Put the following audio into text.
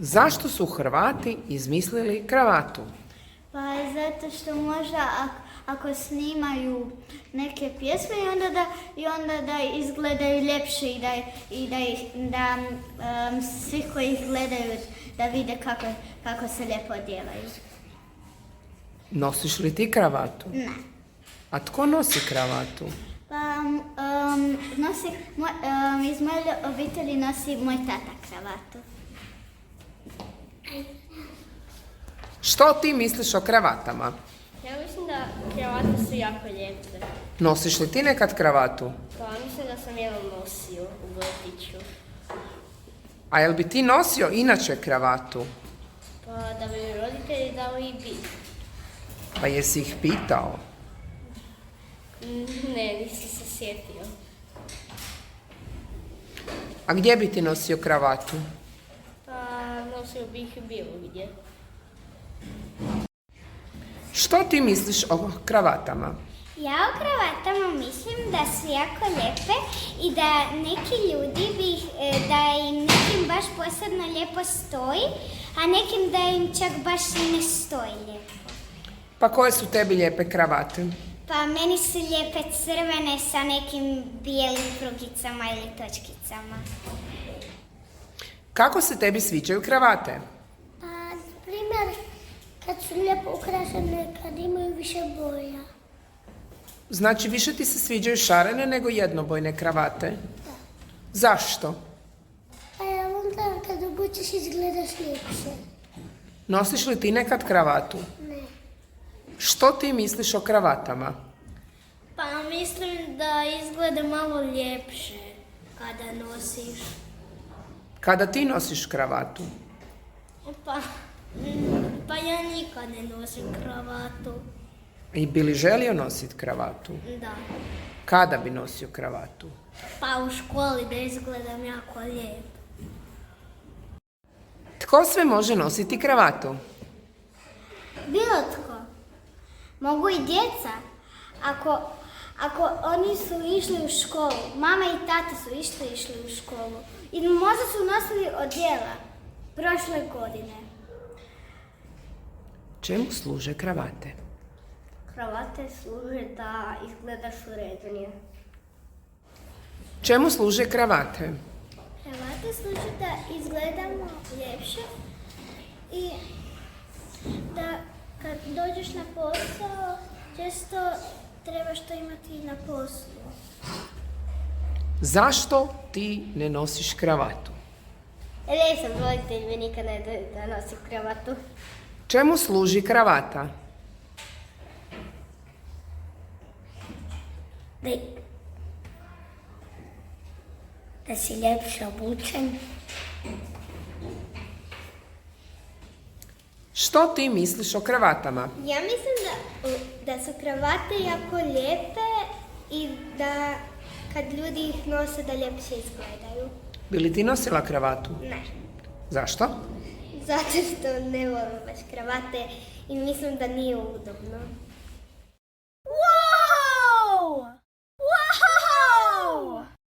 Zašto su Hrvati izmislili kravatu? Pa zato što možda ako snimaju neke pjesme i onda da izgledaju ljepše da svi koji ih gledaju da vide kako se lijepo odjevaju. Nosiš li ti kravatu? Ne. A tko nosi kravatu? Pa iz moje obitelji nosi moj tata kravatu. Što ti misliš o kravatama? Ja mislim da kravate su jako lijepe. Nosiš li ti nekad kravatu? Pa mislim da sam jednom nosio u vrtiću. A jel bi ti nosio inače kravatu? Pa da bi mi roditelji dali i bi. Pa jesi ih pitao? Ne, nisam se sjetio. A gdje bi ti nosio kravatu? Pa nosio bih bilo gdje. Što ti misliš o kravatama? Ja o kravatama mislim da su jako lijepe i da neki ljudi da im nekim baš posebno lijepo stoji, a nekim da im čak baš i ne stoji lijepo. Pa koje su tebi lijepe kravate? Pa meni su lijepe crvene sa nekim bijelim krugicama ili točkicama. Kako se tebi sviđaju kravate? Pa, primjer, kad su lijepo ukrašene, kad imaju više boja. Znači više ti se sviđaju šarene nego jednobojne kravate? Da. Zašto? Pa onda kad obučeš izgledaš ljepše. Nosiš li ti nekad kravatu? Ne. Što ti misliš o kravatama? Pa mislim da izgleda malo ljepše kada nosiš. Kada ti nosiš kravatu? Pa ja nikad ne nosim kravatu. I bi li želio nositi kravatu? Da. Kada bi nosio kravatu? Pa u školi da izgledam jako lijepo. Tko sve može nositi kravatu? Bilo tko. Mogu i djeca. Ako oni su išli u školu, mama i tata su išli u školu. I možda su nosili odjela prošle godine. Čemu služe kravate? Kravate služe da izgledaš urednije. Čemu služe kravate? Kravate služe da izgledamo ljepše i da kad dođeš na posao, često trebaš to imati na poslu. Zašto ti ne nosiš kravatu? Nisam, roditelj mi nikad ne da nosim kravatu. Čemu služi kravata? Da si ljepše obučen. Što ti misliš o kravatama? Ja mislim da su kravate jako lijepe i da kad ljudi ih nose da ljepše izgledaju. Bi li ti nosila kravatu? Ne. Zašto? Zato što ne volim baš kravate i mislim da nije udobno.